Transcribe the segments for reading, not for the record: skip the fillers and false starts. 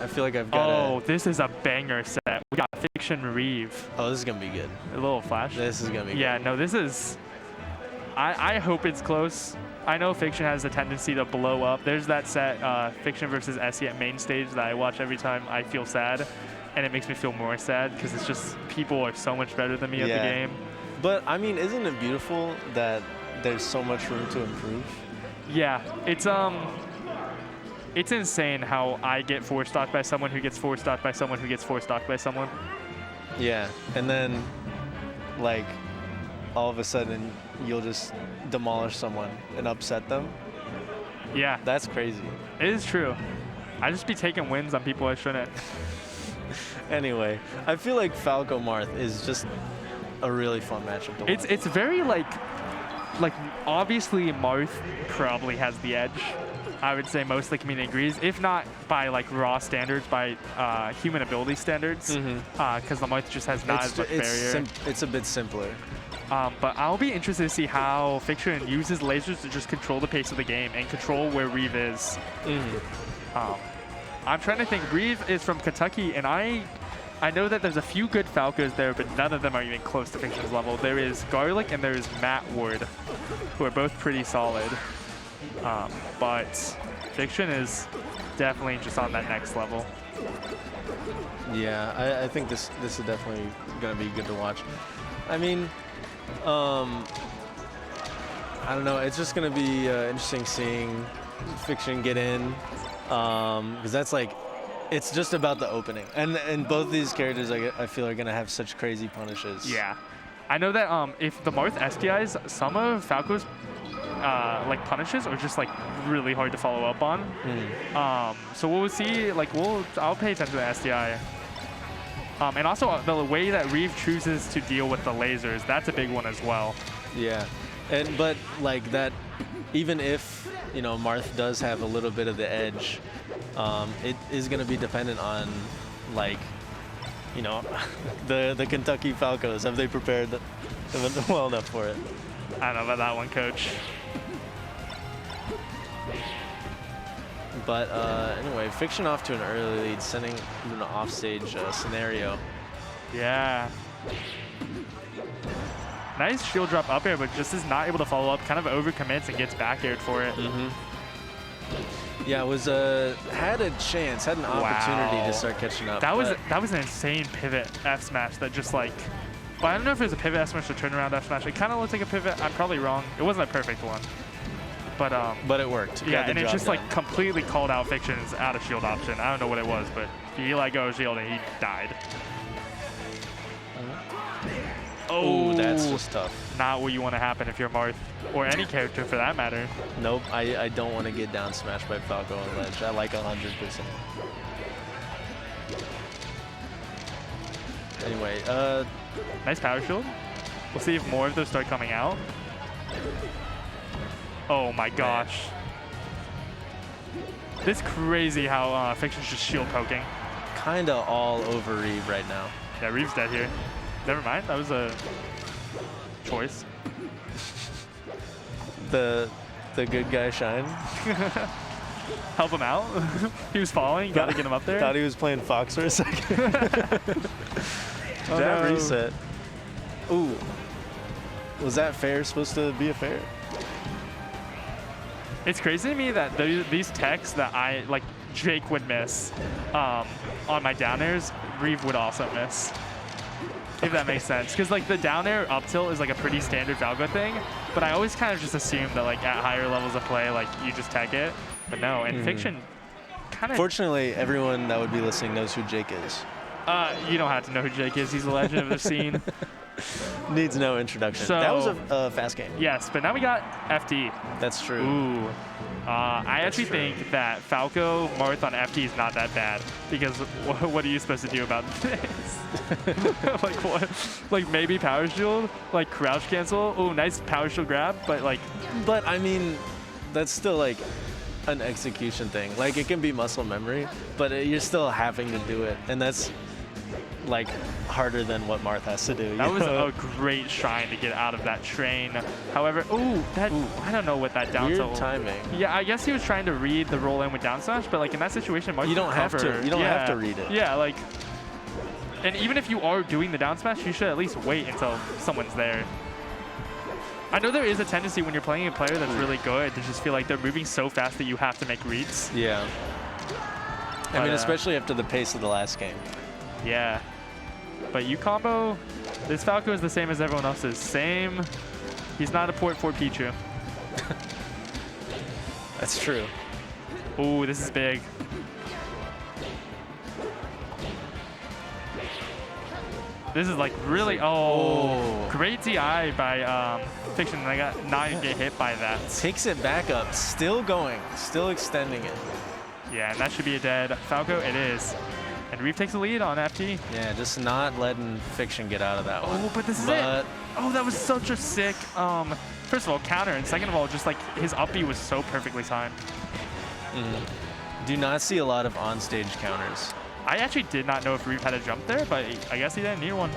I feel like I've got Oh, this is a banger set. We got Fiction Reeve. Oh, this is going to be good. A little flash. This is going to be Yeah, good. no, this is... I hope it's close. I know Fiction has a tendency to blow up. There's that set, Fiction versus Essie at main stage, that I watch every time I feel sad. And it makes me feel more sad because it's just people are so much better than me at the game. But, I mean, isn't it beautiful that there's so much room to improve? Yeah, it's insane how I get four-stocked by someone who gets four-stocked by someone who gets four-stocked by someone. Yeah, and then, like, all of a sudden, you'll just demolish someone and upset them. Yeah. That's crazy. It is true. I just be taking wins on people I shouldn't. Anyway, I feel like Falco Marth is just a really fun matchup to watch. It's very like obviously Marth probably has the edge. I would say most of the community agrees, if not by like raw standards, by human ability standards, because the Marth just has not as much barrier. It's a bit simpler. But I'll be interested to see how Fiction uses lasers to just control the pace of the game and control where Reeve is. I'm trying to think. Reeve is from Kentucky, and I know that there's a few good Falcos there, but none of them are even close to Fiction's level. There is Garlic and there is Matt Ward, who are both pretty solid. But Fiction is definitely just on that next level. Yeah, I think this is definitely going to be good to watch. I mean, I don't know. It's just going to be interesting seeing Fiction get in, because that's like, it's just about the opening. And both these characters, I feel, are going to have such crazy punishes. Yeah. I know that if the Marth SDIs, some of Falco's like punishes are just like really hard to follow up on. So we'll see, like I'll pay attention to the SDI. And also the way that Reeve chooses to deal with the lasers, that's a big one as well. Yeah. But like that, even if, you know, Marth does have a little bit of the edge, it is going to be dependent on, like, you know, the Kentucky Falcos. Have they prepared well enough for it? I don't know about that one, Coach. But anyway, Fiction off to an early lead, sending an offstage scenario. Yeah. Nice shield drop up air, but just is not able to follow up. Kind of overcommits and gets back aired for it. Yeah, had a chance, had an opportunity to start catching up. That was an insane pivot F smash that just like. Well, I don't know if it was a pivot F smash or turnaround F smash. It kind of looks like a pivot. I'm probably wrong. It wasn't a perfect one. But it worked. Yeah, and it just like completely called out Fiction's out of shield option. I don't know what it was, but he let go of shield and he died. Oh, that's just tough. Not what you want to happen if you're Marth, or any character for that matter. Nope, I don't want to get down smashed by Falco on ledge. I like 100%. Anyway, nice power shield. We'll see if more of those start coming out. Oh my gosh. This crazy how Fiction's just shield poking. Kinda all over Reeve right now. Yeah, Reeve's dead here. Never mind, that was a choice. The good guy shine. Help him out. He was falling, gotta get him up there. Thought he was playing Fox for a second. Jab reset. Ooh. Was that fair supposed to be a fair? It's crazy to me that these techs that like Jake would miss on my down airs, Reeve would also miss. If that makes sense. Because like the down air up tilt is like a pretty standard Falco thing, but I always kind of just assume that like at higher levels of play, like you just tech it. But no, and Fiction kind of... Fortunately, everyone that would be listening knows who Jake is. You don't have to know who Jake is. He's a legend of the scene. Needs no introduction. So, that was a fast game. Yes, but now we got FD. That's true. Ooh. I actually think that Falco Marth on FD is not that bad, because what are you supposed to do about this? Like what? Like maybe power shield? Like crouch cancel? Oh, nice power shield grab, but like... But I mean, that's still like an execution thing. Like it can be muscle memory, but you're still having to do it. And that's like harder than what Marth has to do. That was a great shine to get out of that train. However, I don't know what that down weird tilt. timing. Yeah, I guess he was trying to read the roll in with down smash, but like in that situation, Marth You don't have to. You don't have to read it. Yeah, like, and even if you are doing the down smash, you should at least wait until someone's there. I know there is a tendency when you're playing a player that's really good to just feel like they're moving so fast that you have to make reads. Yeah. But, I mean, especially after the pace of the last game. Yeah. But you combo, this Falco is the same as everyone else's. Same. He's not a port for Pichu. That's true. Ooh, this is big. This is like really, great DI by Fiction. I got not get hit by that. Takes it back up, still going, still extending it. Yeah, and that should be a dead Falco. It is. And Reeve takes the lead on FT. Yeah, just not letting Fiction get out of that one. Oh, but this is it. Oh, that was such a sick, first of all, counter, and second of all, just like his up B was so perfectly timed. Do not see a lot of on-stage counters. I actually did not know if Reeve had a jump there, but I guess he didn't need one.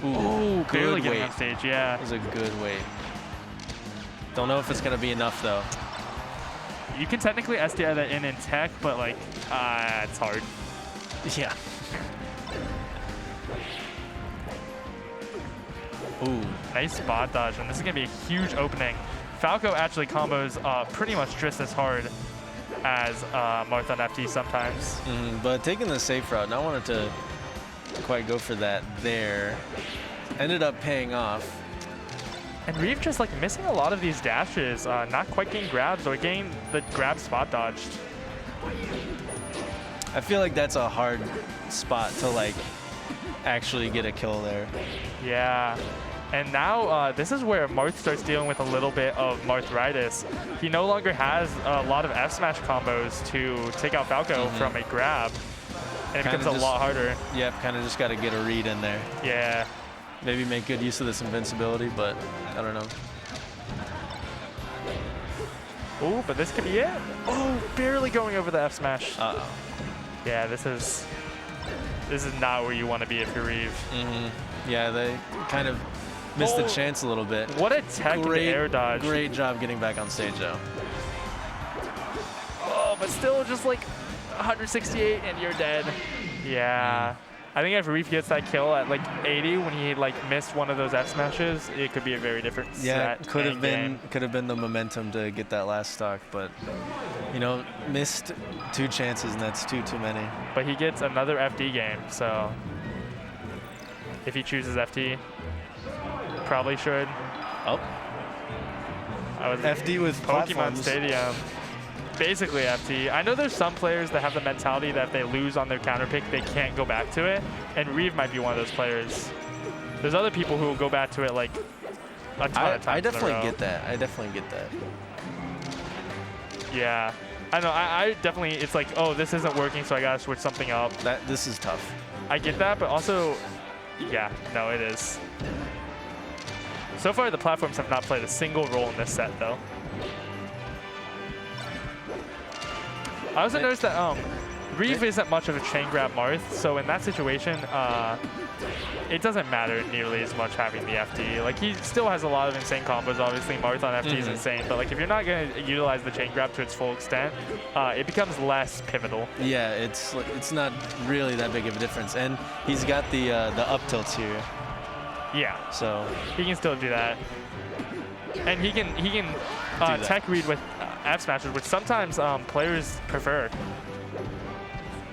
Ooh, barely getting on stage, yeah. That was a good wait. Don't know if it's going to be enough, though. You can technically SDI that in tech, but like, it's hard. Yeah. Ooh. Nice spot dodge, and this is going to be a huge opening. Falco actually combos pretty much just as hard as Marth on FT sometimes. But taking the safe route, not wanting to quite go for that there. Ended up paying off. And Reeve just like missing a lot of these dashes, not quite getting grabs or getting the grab spot dodged. I feel like that's a hard spot to like actually get a kill there. Yeah. And now this is where Marth starts dealing with a little bit of Marthritis. He no longer has a lot of F smash combos to take out Falco from a grab. And it becomes a lot harder. Yep, kind of just got to get a read in there. Yeah. Maybe make good use of this invincibility, but I don't know. Oh, but this could be it. Oh, barely going over the F smash. Uh-oh. Yeah, this is not where you want to be if you're Reeve. Yeah, they kind of missed the chance a little bit. What a tech in the air dodge. Great job getting back on stage, though. Oh, but still just like 168 and you're dead. Yeah. I think if Reeve gets that kill at like 80 when he like missed one of those F smashes, it could be a very different set. Yeah, could have been the momentum to get that last stock, but you know, missed 2 chances and that's too many. But he gets another FD game, so if he chooses FT, probably should. Oh. I was FD with Pokemon platforms. Stadium. Basically FT. I know there's some players that have the mentality that if they lose on their counter pick, they can't go back to it, and Reeve might be one of those players. There's other people who will go back to it like a ton of times. I definitely get that. I definitely get that. Yeah. I know. I definitely, it's like, oh, this isn't working, so I gotta switch something up. This is tough. I get that, but also, yeah, no, it is. So far, the platforms have not played a single role in this set, though. I also noticed that Reeve isn't much of a chain grab Marth, so in that situation, it doesn't matter nearly as much having the FD. Like, he still has a lot of insane combos, obviously. Marth on FD is insane, but like if you're not going to utilize the chain grab to its full extent, it becomes less pivotal. Yeah, it's not really that big of a difference, and he's got the up tilts here. Yeah. So he can still do that, and he can tech read with F smashes, which sometimes players prefer.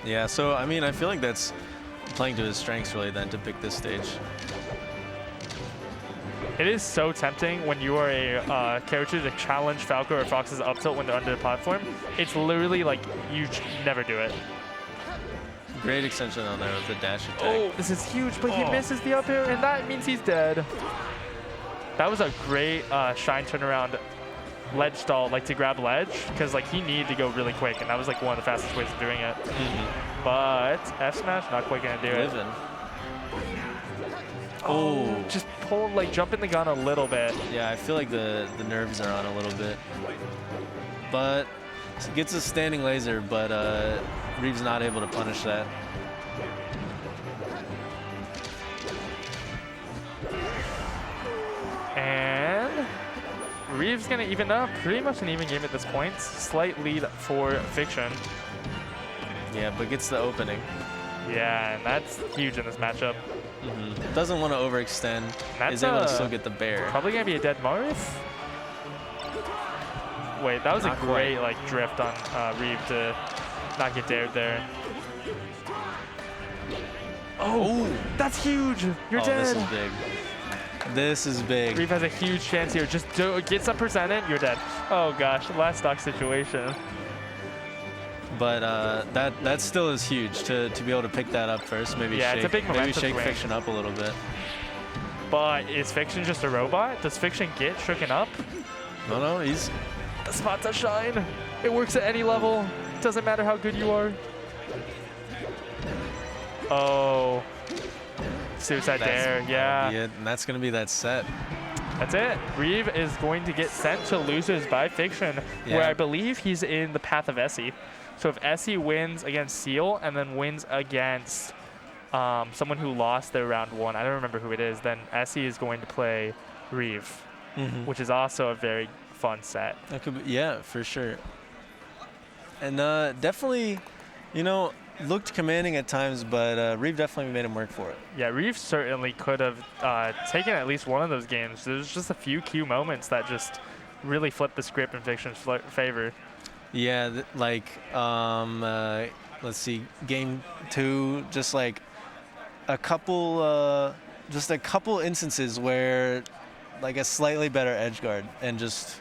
Yeah, so I mean, I feel like that's playing to his strengths really then to pick this stage. It is so tempting when you are a character to challenge Falco or Fox's up tilt when they're under the platform. It's literally like you never do it. Great extension on there with the dash attack. Oh, this is huge, but he misses the up air, and that means he's dead. That was a great shine turnaround ledge stall, like to grab ledge, because like he needed to go really quick, and that was like one of the fastest ways of doing it. But F smash, not quite gonna do it. Oh, just pull, like jumping the gun a little bit. Yeah, I feel like the nerves are on a little bit, but Gets a standing laser, but Reeve's not able to punish that. And Reeve's going to even up. Pretty much an even game at this point. Slight lead for Fiction. Yeah, but gets the opening. Yeah, and that's huge in this matchup. Doesn't want to overextend. Is able to still get the bear. Probably going to be a dead Marth. Wait, that was a great like drift on Reeve to not get dared there. Oh, that's huge. You're dead. This is big. This is big. Reeve has a huge chance here. Just get some percent in, you're dead. Oh gosh, last stock situation. But that still is huge to be able to pick that up first. Maybe yeah, shake, it's a big maybe momentum shake swing. Fiction up a little bit. But is Fiction just a robot? Does Fiction get shooken up? No, he's... The spot to shine. It works at any level. Doesn't matter how good you are. Oh. Suicide dare, yeah. Yeah, and that's going to be that set. That's it. Reeve is going to get sent to losers by Fiction, where I believe he's in the path of Essie. So if Essie wins against Seal and then wins against someone who lost their round 1, I don't remember who it is, then Essie is going to play Reeve, which is also a very fun set. That could be, yeah, for sure. And definitely, you know, looked commanding at times, but Reeve definitely made him work for it. Yeah, Reeve certainly could have taken at least one of those games. There's just a few key moments that just really flipped the script in Fiction's favor. Yeah, let's see, game 2, just like a couple instances where like a slightly better edge guard and just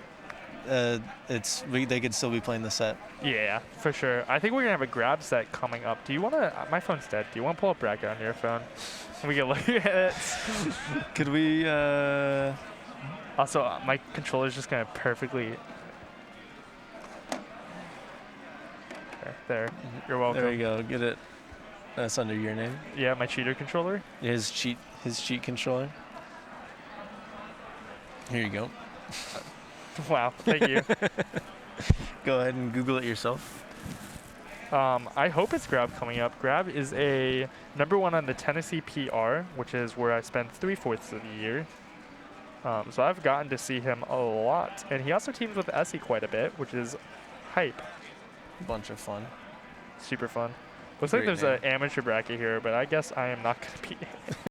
they could still be playing the set. Yeah, for sure. I think we're gonna have a grab set coming up. Do you want to? My phone's dead. Do you want to pull up bracket on your phone? We can look at it. Could we? Also, my controller's just gonna perfectly. There. You're welcome. There you go. Get it. That's under your name. Yeah, my cheater controller. His cheat controller. Here you go. Wow, thank you. Go ahead and Google it yourself. I hope it's Grab coming up. Grab is a #1 on the Tennessee PR, which is where I spend 3/4 of the year. So I've gotten to see him a lot. And he also teams with Essie quite a bit, which is hype. Bunch of fun. Super fun. Looks like there's an amateur bracket here, but I guess I am not going to be